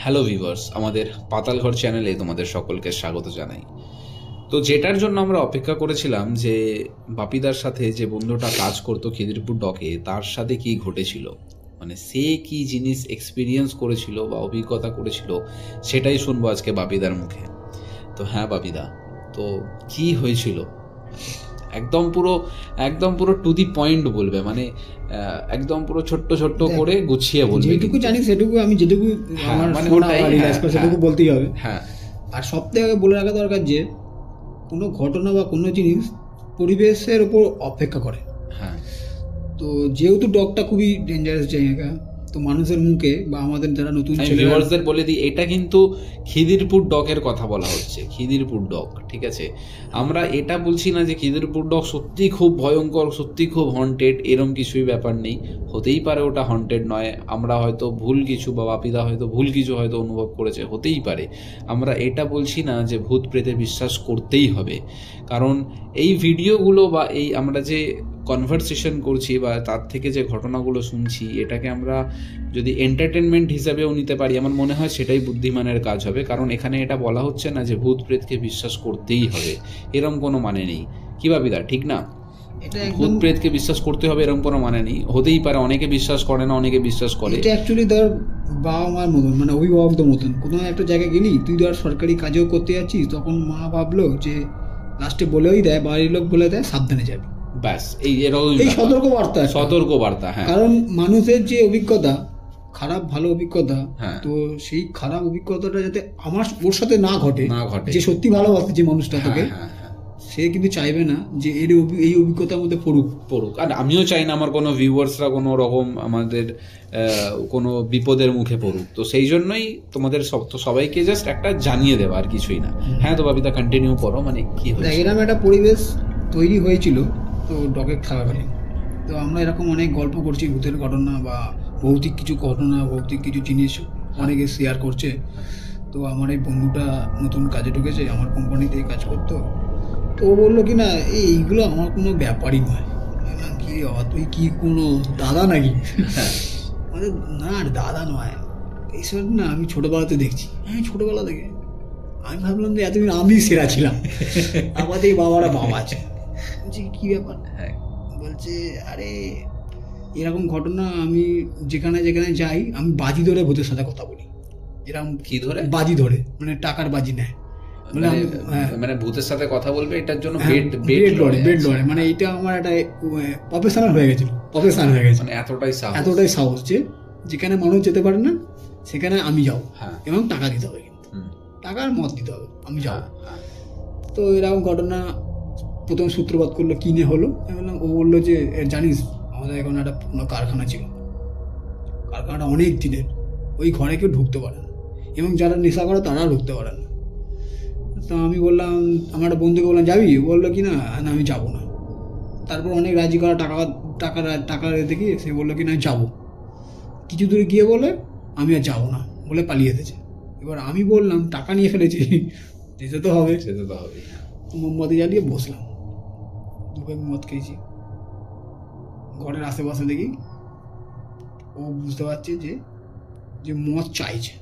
Hello viewers, আমাদের পাতালঘর চ্যানেলে তোমাদের সকলকে স্বাগত জানাই। তো যেটার জন্য আমরা অপেক্ষা করেছিলাম যে বাপিদার সাথে যে বন্ধুটা কাজ করতো খিদিরপুর ডকে, তার সাথে কি ঘটেছিল, মানে সে কি জিনিস এক্সপিরিয়েন্স করেছিল বা অভিজ্ঞতা করেছিল, সেটাই শুনবো আজকে বাপিদার মুখে। তো হ্যাঁ বাপিদা, তো কি হয়েছিল একদম পুরো টু দি পয়েন্ট বলবে, মানে একদম পুরো ছোট্ট ছোট্ট করে গুছিয়ে বলবে। যেটুকু জানি সেটুকু আমি যেটুকু আমার শোনা বা রিলাইজ করা সেটুকু বলতেই হবে। হ্যাঁ, আর সবথেকে আগে বলে রাখা দরকার যে কোনো ঘটনা বা কোনো জিনিস পরিবেশের উপর অপেক্ষা করে। হ্যাঁ, তো যেহেতু ডগটা খুবই ডেঞ্জারাস জায়গা, তো মানুষের মুখে বা আমাদের যারা নতুন ভিউয়ার্সদের বলে দিই, এটা কিন্তু খিদিরপুর ডকের কথা বলা হচ্ছে, খিদিরপুর ডক, ঠিক আছে? আমরা এটা বলছি না যে খিদিরপুর ডক সত্যি খুব ভয়ঙ্কর, সত্যি খুব হন্টেড, এরম কিছুই ব্যাপার নেই। হতেই পারে ওটা হন্টেড নয়, আমরা হয়তো ভুল কিছু বা বাপিদা হয়তো ভুল কিছু হয়তো অনুভব করেছে, হতেই পারে। আমরা এটা বলছি না যে ভূত প্রেতে বিশ্বাস করতেই হবে, কারণ এই ভিডিওগুলো বা এই আমরা যে কনভারসেশন করছি বা তার থেকে যে ঘটনাগুলো শুনছি, এটাকে আমরা যদি এন্টারটেনমেন্ট হিসাবেও নিতে পারি, আমার মনে হয় সেটাই বুদ্ধিমানের কাজ হবে। কারণ এখানে এটা বলা হচ্ছে না যে ভূত প্রেতকে বিশ্বাস করতেই হবে, এরম কোনো মানে নেই। কি বাপিদা, ঠিক না? ভূত প্রেতকে বিশ্বাস করতে হবে এরকম কোনো মানে নেই। হতেই পারে অনেকে বিশ্বাস করে না, অনেকে বিশ্বাস করে। এটা অ্যাকচুয়ালি ধর বাবা মার মতন, মানে অভিভাবকদের মতন। কোনো একটা জায়গায় গেলি, তুই ধর সরকারি কাজেও করতে যাচ্ছিস, তখন মা ভাবলো যে লাস্টে বলেই দেয়, বাড়ির লোক বলে দেয় সাবধানে যাবি, ব্যাস। এই এরকম সতর্ক বার্তা। হ্যাঁ, কারণ মানুষের যে অভিজ্ঞতা, খারাপ ভালো অভিজ্ঞতা, হ্যাঁ, তো সেই খারাপ অভিজ্ঞতাটা যাতে আমার ওর সাথে না ঘটে, যে সত্যি ভালোবাসে যে মানুষটা থাকে, সে কিন্তু চাইবে না যে এই অভিজ্ঞতার মধ্যে পড়ুক। আর আমিও চাই না আমার কোনো ভিউয়ার্সরা কোনো রকম আমাদের কোনো বিপদের মুখে পড়ুক। তো সেই জন্যই তোমাদের সবাইকে জাস্ট একটা জানিয়ে দেওয়া, আর কিছুই না। হ্যাঁ, তো বাবিদা কন্টিনিউ করো, মানে কি হয়েছে? এরকম একটা পরিবেশ তৈরি হয়েছিল তো ডগে থাকাকালীন। তো আমরা এরকম অনেক গল্প করছি, ভূতের ঘটনা বা ভৌতিক কিছু ঘটনা, ভৌতিক কিছু জিনিস অনেকে শেয়ার করছে। তো আমার এই বন্ধুটা নতুন কাজে ঢুকেছে, আমার কোম্পানিতেই কাজ করতো। তো ও বললো কি না, এইগুলো আমার কোনো ব্যাপারই নয়। কি তুই কি কোনো দাদা নাকি? না দাদা নয়, এইসব না আমি ছোটবেলাতে দেখছি। হ্যাঁ, ছোটবেলা থেকে আমি ভাবলাম যে এতদিন আমি সেরা ছিলাম, আমাদের বাবারা বাবা আছে। বলছি কি ব্যাপার? বলছে আরে এরকম ঘটনা, আমি যেখানে যেখানে যাই আমি বাজি ধরে ভূতের সাথে কথা বলি। এরকম কি ধরে? বাজি ধরে, মানে টাকার বাজি নেয়, মানে ভূতের সাথে কথা বলবে, এটার জন্য বেড লড়ে। মানে এটা আমার একটা প্রফেশনাল হয়ে গেছিল, মানে এতটাই সাহস যে যেখানে মানুষ যেতে পারে না সেখানে আমি যাও, এবং টাকা দিতে হবে, কিন্তু টাকার মত দিতে হবে, আমি যাও। তো এরকম ঘটনা প্রথম সূত্রপাত করলো কিনে হলো। ও বললো যে জানিস আমাদের এখন একটা পুরোনো কারখানা ছিল, কারখানাটা অনেক দিনের, ওই ঘরে কেউ ঢুকতে পারে না, এবং যারা নেশা করে তারাও ঢুকতে পারে না। তো আমি বললাম, আমার একটা বন্ধুকে বললাম যাবি? বললো কি না আমি যাবো না। তারপর অনেক রাজি করা, টাকা দেখি সে বললো কি না যাবো। কিছু দূরে গিয়ে বলে আমি আর যাবো না বলে পালিয়ে এসেছে। এবার আমি বললাম টাকা নিয়ে ফেলেছি, যেতে তো হবে। মোমবাতি জ্বালিয়ে বসলাম, দুপুরে মদ খেয়েছি। ঘরের আশেপাশে দেখি ও বুঝতে পারছে যে মদ চাইছে,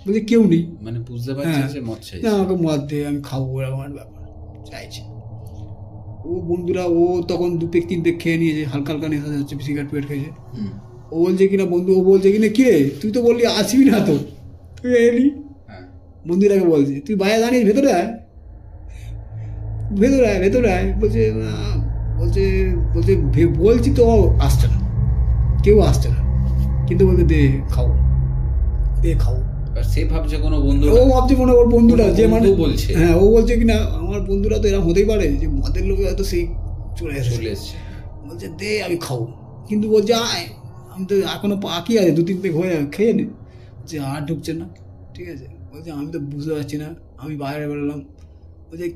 বলছে কেউ নেই, মানে বুঝতে পারছে যে মদ চাইছে, আমাকে মদ দে আমি খাবো, এরকম একটা ব্যাপার চাইছে। ও বন্ধুরা ও তখন 2 পেক 3 পেক খেয়ে নিয়েছে, হালকা হালকা নেশা যাচ্ছে, সিগারেট পেট খেয়েছে। ও বলছে কিনা বন্ধু, ও বলছে কিনা কে তুই তো বললি আসবি না, তো তুই এলি। বন্ধুরাকে বলছে তুই বাইরে দাঁড়িয়ে ভেতরে আয়। বলছে বলছি তো আসছে না, কেউ আসছে না, কিন্তু বলছে দে খাও। সে ভাবছে কোনো বন্ধু, ও ভাবছে কোনো ওর বন্ধুরা, যে মানে বলছে, হ্যাঁ ও বলছে কিনা আমার বন্ধুরা তো এরকম হতেই পারে যে মদের লোকে হয়তো সেই চলে এসেছে। বলছে দে আমি খাবো, কিন্তু বলছে আয়, আমি তো এখনো বাকি আছে 2-3 পেক হয়ে খেয়ে নে। যে আর ঢুকছে না, ঠিক আছে। বলছে আমি তো বুঝতে পারছি না। আমি বাইরে বেরোলাম, বলছে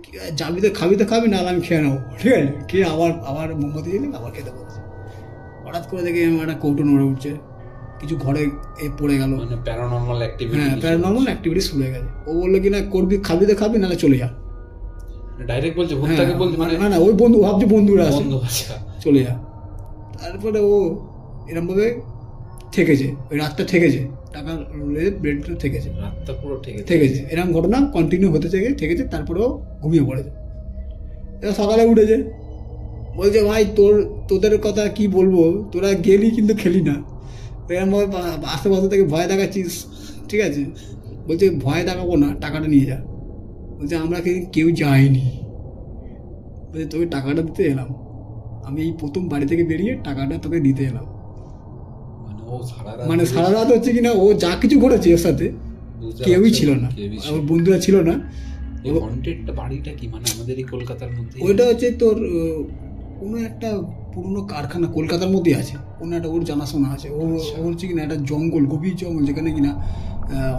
যাবি তো খাবি না, আমি খেয়ে নেবো, ঠিক আছে। খেয়ে আবার মোমবাতি গেলে আবার খেতে বলছে। হঠাৎ করে দেখি আমার একটা কৌটো নড়ে উঠছে, কিছু ঘরে পড়ে গেল, মানে প্যারানর্মাল অ্যাক্টিভিটি শুরু হয়ে গেছে। ও বললো কি না করবি, খাবি নাহলে চলে যা। ডাইরেক্ট বলছে, ভূতটাকে বলছে, মানে না ওই বন্ধু ভাবছে বন্ধুরা আছে, চলে যা। তারপরে ও এরকম ভাবে থেকেছে, ওই রাতটা থেকেছে, টাকার ব্রেডটা থেকেছে, রাতটা পুরো থেকেছে। এরকম ঘটনা কন্টিনিউ হতে থেকেছে, তারপরেও ঘুমিয়ে পড়েছে। এবার সকালে উঠেছে, বলছে ভাই তোদের কথা কি বলবো, তোরা গেলি কিন্তু খেলি না, এরকমভাবে আশেপাশে থেকে ভয় দেখাচ্ছিস, ঠিক আছে। বলছে ভয় দেখাবো না, টাকাটা নিয়ে যা। বলছে আমরা কেউ যায়নি, বলছে তোকে টাকাটা দিতে এলাম, আমি এই প্রথম বাড়ি থেকে বেরিয়ে টাকাটা তোকে দিতে এলাম। মানে সারা রাত হচ্ছে কিনা ও যা কিছু ঘটেছে ওর সাথে কেউই ছিল না, আমার বন্ধুরা ছিল না। বাড়িটা কি মানে আমাদের এই কলকাতার মধ্যে? ওইটা হচ্ছে তোর কোনো একটা পুরোনো কারখানা কলকাতার মধ্যে আছে, কোনো একটা ওর জানাশোনা আছে। ও হচ্ছে কিনা একটা জঙ্গল, গভীর জঙ্গল, যেখানে কিনা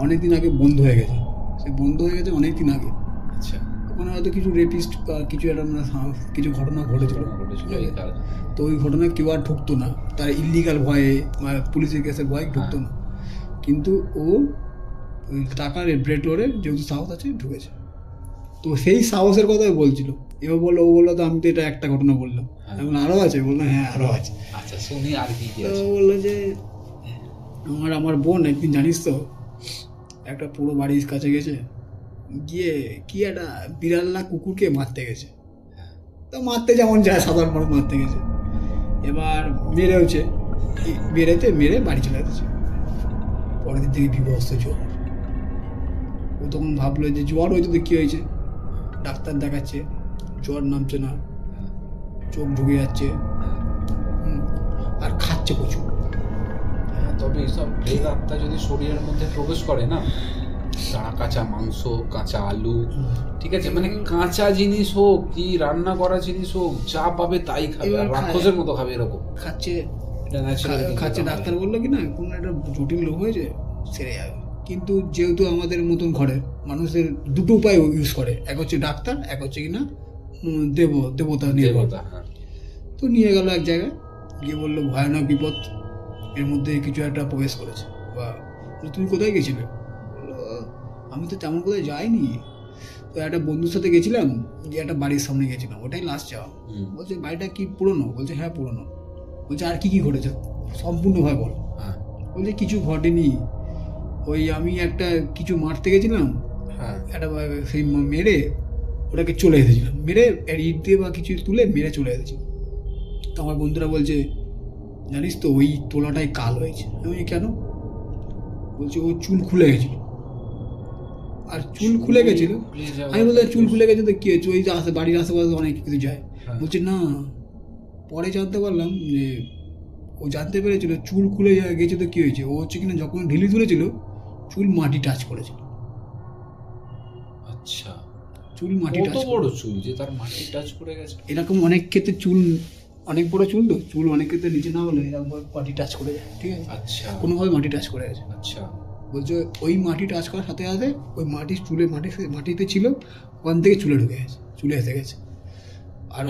অনেকদিন আগে বন্ধ হয়ে গেছে, সে বন্ধ হয়ে গেছে অনেকদিন আগে। আচ্ছা, ওখানে হয়তো কিছু রেপিস্ট বা কিছু একটা কিছু ঘটনা ঘটেছিল, তো ওই ঘটনায় কেউ আর ঢুকতো না, তার ইলিগাল ভয়ে পুলিশের কেসের ভয়ে ঢুকতো না। কিন্তু ও ওই টাকার ব্রেড ডোরে যেহেতু সাহস আছে ঢুকেছে, তো সেই সাহসের কথাই বলছিল। এবার বললো, ও বললো তো আমি তো এটা একটা ঘটনা বললাম, এখন আরও আছে। বললো হ্যাঁ আরও আছে। আচ্ছা শুনি আর কি। বললো যে আমার বোন একদিন জানিস তো একটা পুরো বাড়ির কাছে গেছে, গিয়ে কি একটা বিড়াল না কুকুরকে মারতে গেছে। তো মারতে যেমন যায় সাধারণ মানুষ মারতে গেছে, এবার মেরেওছে, মেরে বাড়ি চলে গেছে। পরের দিন থেকে বিভৎস জ্বর। ও তখন ভাবলো যে জ্বর হয়তো তো কী হয়েছে, ডাক্তার দেখাচ্ছে, জ্বর নামছে না, চোখ ঢুকে যাচ্ছে, আর খাচ্ছে প্রচুর। তবে এইসব প্রেত আত্মা যদি শরীরের মধ্যে প্রবেশ করে না, তারা কাঁচা মাংস, কাঁচা আলু, ঠিক আছে, মানে কাঁচা জিনিস হোক কি রান্না করা জিনিস হোক, যা পাবে তাই খাবে, আর রাক্ষসের মতো খাবে, এরকম খাচ্ছে। ডাক্তার বললো কি না কোনো একটা জটিল রোগ হয়েছে, সেরে যাবে। কিন্তু যেহেতু আমাদের মতন ঘরের মানুষের দুটো উপায় ইউজ করে, এক হচ্ছে ডাক্তার, এক হচ্ছে কিনা দেবতা নিয়ে। তো নিয়ে গেল এক জায়গায়, গিয়ে বললো ভয়ানক বিপদ, এর মধ্যে কিছু একটা প্রবেশ করেছে। বা তুমি কোথায় গেছিলে? আমি তো তেমন কোথায় যাইনি, তো একটা বন্ধুর সাথে গেছিলাম, গিয়ে একটা বাড়ির সামনে গেছিলাম, ওটাই লাস্ট যাওয়া। বলছে বাড়িটা কি পুরনো? বলছে হ্যাঁ পুরনো। বলছে আর কি ঘটেছে সম্পূর্ণভাবে বল। বলছে কিছু ঘটেনি, ওই আমি একটা কিছু মারতে গেছিলাম, একটা সেই মেরে ওটাকে চলে এসেছিলাম, মেরে ইট দিয়ে বা কিছু তুলে মেরে চলে এসেছিলাম। তো আমার বন্ধুরা বলছে জানিস তো ওই তোলাটাই কাল হয়েছে। আমি কেন? বলছে ও চুল খুলে গেছিল। আর চুল খুলে গেছিল, আমি বললাম চুল খুলে গেছে তো কি হয়েছে, ওই যে বাড়ির আশেপাশে অনেক কিছু যায়। বলছে না, পরে জানতে পারলাম যে ও জানতে পেরেছিল চুল খুলে গেছে তো কি হয়েছে, ও হচ্ছে কিনা যখন ঢিলি তুলেছিল চুল মাটি টাচ করেছিল। আচ্ছা, চুল মাটি টাচ, বড় চুল যে তার মাটি টাচ করে গেছে। এরকম অনেক ক্ষেত্রে চুল অনেক বড় চুল, তো চুল অনেক ক্ষেত্রে নিচে না হলে এরকম মাটি টাচ করে যায়, ঠিক আছে। আচ্ছা, কোনোভাবে মাটি টাচ করে গেছে। আচ্ছা, বলছে ওই মাটি টাচ করার সাথে সাথে ওই মাটিতে ছিল, ওখান থেকে চুলে ঢুকে গেছে, চুলে এসে গেছে। আর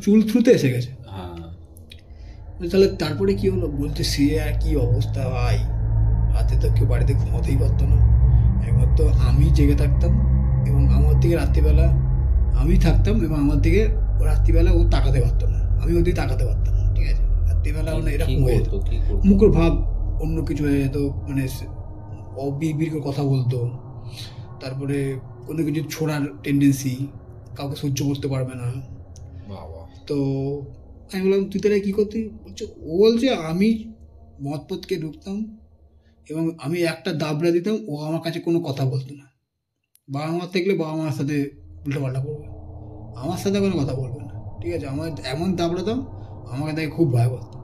চুল থ্রুতে এসে গেছে। তাহলে তারপরে কি হলো? বলতে সে আর কি অবস্থা ভাই, রাতে তো কেউ বাড়িতে ঘুমাতেই পারতো না, একমাত্র আমি জেগে থাকতাম, এবং আমার দিকে রাত্রিবেলা আমি থাকতাম, এবং আমার দিকে রাত্রিবেলা ও তাকাতে পারতো না, আমি ওদিকে তাকাতে পারতাম না, ঠিক আছে। রাত্রিবেলা মানে এরকম হয়ে যেত, মুখের ভাব অন্য কিছু হয়ে যেত, মানে অবির কথা বলতো, তারপরে কোনো কিছু ছোড়ার টেন্ডেন্সি, কাউকে সহ্য করতে পারবে না। তো আমি বললাম তুই তাহলে কী করতি? বলছে ও বলছে আমি মদপথকে ঢুকতাম এবং আমি একটা দাবড়া দিতাম, ও আমার কাছে কোনো কথা বলতো না। বাবা মার থাকলে বাবা মার সাথে উল্টোপাল্টা করবে, আমার সাথে কোনো কথা বলবে না, ঠিক আছে। আমার এমন দাবড়াতাম, আমাকে দেখে খুব ভয় করতো,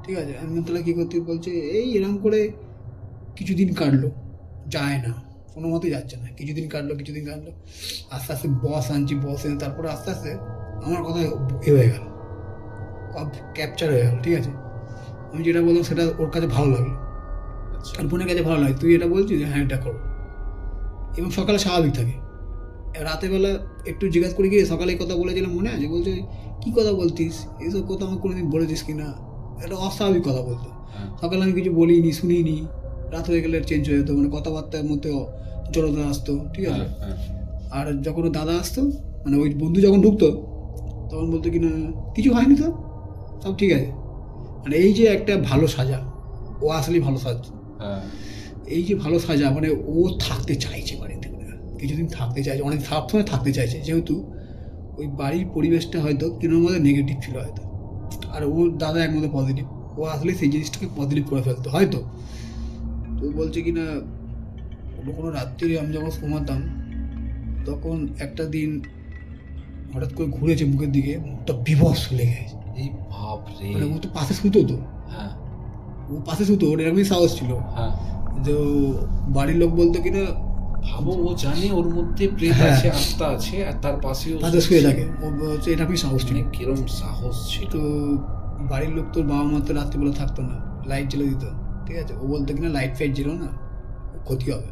ঠিক আছে। আমি তাহলে কী করতে? বলছে এই এরকম করে কিছুদিন কাটলো, যায় না, কোনো মতেই যাচ্ছে না, কিছুদিন কাটলো, আস্তে আস্তে বস আনছি, বস এনে তারপরে আস্তে আস্তে আমার কথা হয়ে গেল, ক্যাপচার হয়ে গেল, ঠিক আছে। আমি যেটা বললাম সেটা ওর কাছে ভালো লাগলো, আর বোনের কাছে ভালো লাগে, তুই এটা বলছিস হ্যাঁ এটা করো। এবং সকালে স্বাভাবিক থাকে, রাতেরবেলা একটু জিজ্ঞাসা করে গিয়ে সকালে কথা বলেছিলাম মনে আছে, বলছে কী কথা বলতিস, এইসব কথা আমার কোনোদিন বলেছিস কি না, একটা অস্বাভাবিক কথা বলতো। সকালে আমি কিছু বলিনি, শুনিনি, রাত হয়ে গেলে চেঞ্জ হয়ে যেত, মানে কথাবার্তার মধ্যে জড়তা আসতো, ঠিক আছে। আর যখন দাদা আসতো, মানে ওই বন্ধু যখন ঢুকতো, তখন বলতো কি না কিছু হয়নি তো, সব ঠিক আছে, মানে এই যে একটা ভালো সাজা, ও আসলেই ভালো সাজছে, এই যে ভালো সাজা মানে ও থাকতে চাইছে বাড়িতে, কিছুদিন থাকতে চাইছে, অনেক সবসময় থাকতে চাইছে, যেহেতু ওই বাড়ির পরিবেশটা হয়তো কিনোর মধ্যে নেগেটিভ ছিল হয়তো, আর ওর দাদা এক মধ্যে পজিটিভ, ও আসলে সেই জিনিসটাকে পজিটিভ করে ফেলতো হয়তো। তো বলছে কি না কোনো রাত্রি আমি যখন ঘুমাতাম তখন একটা দিন হঠাৎ করে ঘুরেছে মুখের দিকে, মুখটা বিভৎস লেগে গেছে। এই ভাব রে, মানে ও তো পাশে শুতো, তো ও পাশে শুতো, ওর এরকমই সাহস ছিল। তো বাড়ির লোক বলতো কিনা, ভাবো ও জানে ওর মধ্যে প্রেত আছে, আত্মা আছে, আর তার পাশেও শুয়ে থাকে, ও হচ্ছে এরকমই সাহস ছিল। কিরম সাহস ছিল। তো বাড়ির লোক, তোর বাবা মা তো রাত্রিবেলা থাকতো না, লাইট জ্বেলে দিত, ঠিক আছে। ও বলতো কিনা লাইট ফাইট জ্বেলো না, ক্ষতি হবে,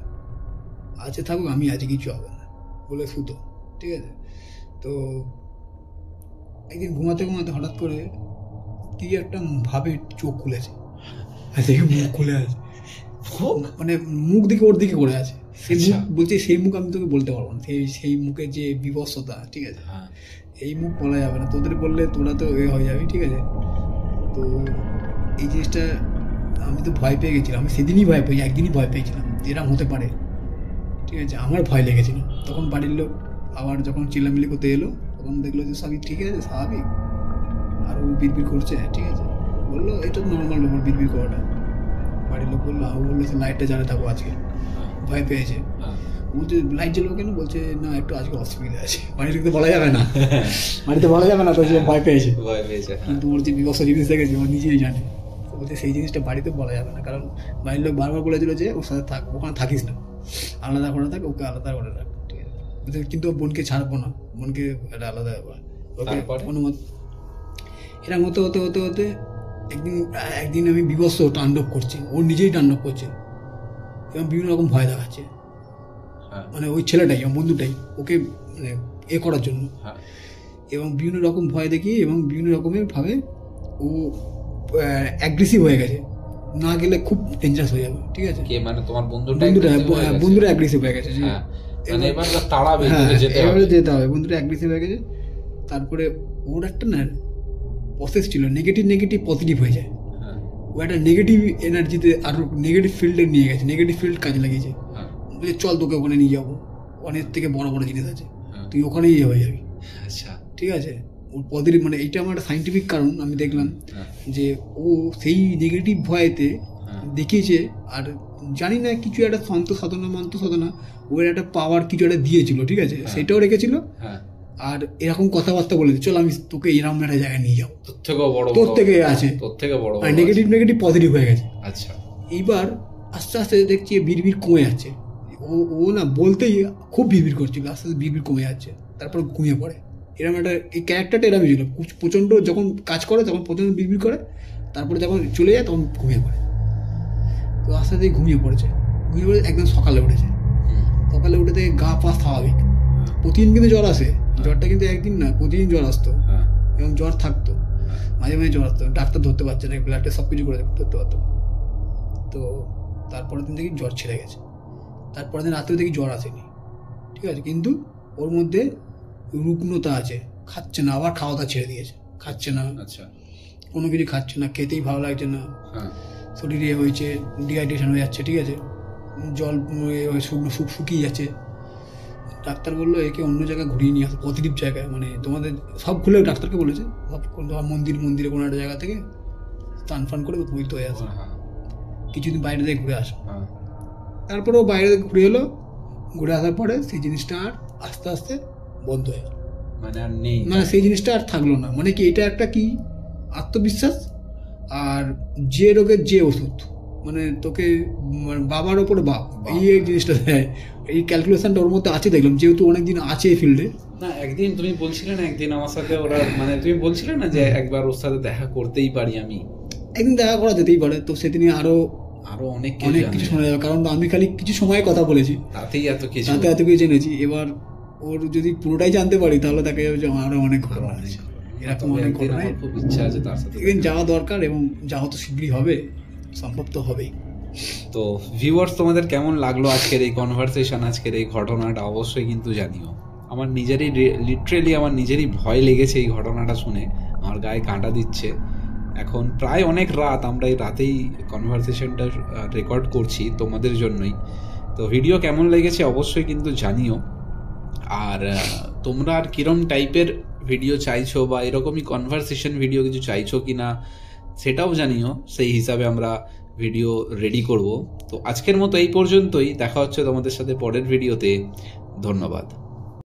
আছে থাকুক, আমি আছি, কিছু হবে না বলে শুতো, ঠিক আছে। তো একদিন ঘুমাতে ঘুমাতে হঠাৎ করে কি একটা ভাবে চোখ খুলেছে, দেখে মুখ খুলে আছে, মানে মুখ দিকে ওর দিকে করে আছে, সেই মুখ বলছে, সেই মুখ আমি তোকে বলতে পারবো না, সেই মুখের যে বিভৎসতা, ঠিক আছে, এই মুখ বলা যাবে না, তোদের বললে তোরা তো এ হয়ে যাবি, ঠিক আছে। তো এই জিনিসটা আমি তো ভয় পেয়ে গেছিলাম, আমি সেদিনই ভয় পেয়েছি, একদিনই ভয় পেয়েছিলাম এরকম হতে পারে, ঠিক আছে, আমার ভয় লেগেছিল। তখন বাড়ির লোক আবার যখন চিল্লামিল্লি করতে এলো, তখন দেখলো যে সবই ঠিক আছে, স্বাভাবিক, আর ও বিড়বিড় করছে, ঠিক আছে, বললো এটা নর্মাল ব্যাপার বিড়বিড় করাটা। বাড়ির লোক বললো, ও বললো লাইটটা জ্বালা থাকো আজকে, ভয় পেয়েছে, বলছে লাইট জ্বালাবো কেন, বলছে না একটু আজকে অসুবিধা আছে, বাড়িতে তো বলা যাবে না, বাড়িতে বলা যাবে না, তো যে ভয় পেয়েছে, কিন্তু ওর যে বিভৎস জিনিস দেখেছে ও নিজেই জানে, বলছে সেই জিনিসটা বাড়িতে বলা যাবে না, কারণ বাড়ির লোক বারবার বলেছিল যে ওর সাথে থাক, ওখানে থাকিস না, আলাদা করে থাক, ওকে আলাদা করে রাখ, ঠিক আছে, কিন্তু বোনকে ছাড়বো না, বোনকে একটা আলাদা ব্যাপার, ওকে অনুমত। এরকম হতে হতে হতে হতে একদিন আমি বিভৎস তাণ্ডব করছি, ও নিজেই তাণ্ডব করছে এবং বিভিন্ন রকম ভয় দেখাচ্ছে, মানে ওই ছেলেটাই আমার বন্ধুটাই ওকে মানে এ করার জন্য, এবং বিভিন্ন রকম ভয় দেখিয়ে এবং বিভিন্ন রকমের ভাবে ও অ্যাগ্রেসিভ হয়ে গেছে, না গেলে খুব ডেঞ্জারাস হয়ে যাবে, ঠিক আছে। মানে তোমার বন্ধুরা অ্যাগ্রেসিভ হয়ে গেছে, এবারে যেতে হবে, বন্ধুরা অ্যাগ্রেসিভ হয়ে গেছে। তারপরে ওর একটা না প্রসেস ছিল, নেগেটিভ পজিটিভ হয়ে যায়, ও একটা নেগেটিভ এনার্জিতে আরো নেগেটিভ ফিল্ডে নিয়ে গেছে, নেগেটিভ ফিল্ড কাজে লাগিয়েছে, বলছে চল তোকে ওখানে নিয়ে যাবো, অনেক থেকে বড় বড় জিনিস আছে, তুই ওখানেই হয়ে যাবি, আচ্ছা ঠিক আছে। ওর পজিটিভ মানে এইটা আমার সাইন্টিফিক কারণ আমি দেখলাম যে ও সেই নেগেটিভ ভয়েতে দেখিয়েছে, আর জানি না কিছু একটা মন্ত্র সাধনা ওর একটা পাওয়ার কিছু একটা দিয়েছিল, ঠিক আছে, সেটাও রেখেছিল, আর এরকম কথাবার্তা বলেছে চল আমি তোকে এরকম একটা জায়গায় নিয়ে যাবো, তোর থেকে আছে, আর নেগেটিভ পজিটিভ হয়ে গেছে। আচ্ছা, এইবার আস্তে আস্তে দেখছি বিড়বিড় কমে যাচ্ছে, ও না বলতেই খুব বিড়বিড় করছিল, আস্তে আস্তে বিড়বিড় কমে যাচ্ছে, তারপর ঘুমিয়ে পড়ে। এরকম একটা এই ক্যারেক্টারটা এরকমই ছিল, প্রচণ্ড যখন কাজ করে তখন প্রচণ্ড বিড়বিড় করে, তারপরে যখন চলে যায় তখন ঘুমিয়ে পড়ে। তো আস্তে আস্তে ঘুমিয়ে পড়ে একদম সকালে উঠেছে, সকালে উঠে থেকে গা পা স্বাভাবিক, প্রতিদিন কিন্তু জ্বর আসে, জ্বরটা কিন্তু একদিন না প্রতিদিন জ্বর আসতো, এবং জ্বর থাকতো, মাঝে মাঝে জ্বর আসতো, ডাক্তার ধরতে পারছে না, ব্লাড টেস্ট সব কিছু করে ধরতে পারতো। তো তারপরের দিন থেকে জ্বর ছেড়ে গেছে, তারপরের দিন রাত্রে থেকে জ্বর আসেনি, ঠিক আছে, কিন্তু ওর মধ্যে রুগ্নতা আছে, খাচ্ছে না, আবার খাওয়া দাওয়া ছেড়ে দিয়েছে, খাচ্ছে না, আচ্ছা কোনো কিছু খাচ্ছে না, খেতেই ভালো লাগছে না, শরীরে হয়েছে ডিহাইড্রেশন হয়ে যাচ্ছে, ঠিক আছে, জল শুকনো শুকিয়ে যাচ্ছে। ডাক্তার বললো একে অন্য জায়গায় ঘুরিয়ে নিয়ে আসো, পজিটিভ জায়গায়, মানে তোমাদের সব খুলে ডাক্তারকে বলেছে সব মন্দিরে কোনো একটা জায়গা থেকে স্নান ফান করে পবিত্র হয়ে আসো, কিছুদিন বাইরে থেকে ঘুরে আসো। তারপরে ও বাইরে থেকে ঘুরে এলো, ঘুরে আসার পরে সেই জিনিসটা আর আস্তে আস্তে বন্ধ হয়ে গেল, মানে আর নেই, মানে সেই জিনিসটা আর থাকলো না। মানে কি এটা একটা কি আত্মবিশ্বাস, আর যে রোগের যে ওষুধ, মানে তোকে বাবার ওপরে বাপ, এই জিনিসটা দেয়, এই ক্যালকুলেশনটা ওর মধ্যে আছে দেখলাম, যেহেতু অনেকদিন আছে এই ফিল্ডে। না একদিন তুমি বলছিলে না, একদিন আমার সাথে ওরা মানে তুমি বলছিলে না যে একবার ওর সাথে দেখা করতেই পারি, আমি একদিন দেখা করা যেতেই পারে। তো সেদিনই আরো অনেক কিছু শোনা যাবে, কারণ আমি খালি কিছু সময় কথা বলেছি, তাতেই এত কিছু জেনেছি। এবার ওর যদি পুরোটাই জানতে পারি তাহলে দেখা যাবে যে আরো অনেক ঘটনা আছে, এরকম অনেক ঘটনা, খুব ইচ্ছা আছে তার সাথে একদিন যাওয়া দরকার, এবং যাওয়া তো শীঘ্রই হবে, সম্ভব তো হবেই। তো ভিউয়ার্স, তোমাদের কেমন লাগলো আজকের এই কনভারসেশন, আজকের এই ঘটনাটা অবশ্যই কিন্তু জানিও। আমার নিজেরই লিটারেলি আমার নিজেরই ভয় লেগেছে এই ঘটনাটা শুনে, আমার গায়ে কাঁটা দিচ্ছে। এখন প্রায় অনেক রাত, আমরা এই রাতেই কনভারসেশনটা রেকর্ড করছি তোমাদের জন্যই। তো ভিডিও কেমন লেগেছে অবশ্যই কিন্তু জানিও। আর তোমরা আর কিরম টাইপের ভিডিও চাইছো বা এরকমই কনভারসেশন ভিডিও কিছু চাইছো কি না সেটাও জানিও, সেই হিসাবে আমরা ভিডিও রেডি করব। তো আজকের মতো এই পর্যন্তই, দেখা হচ্ছে তোমাদের সাথে পরের ভিডিওতে। ধন্যবাদ।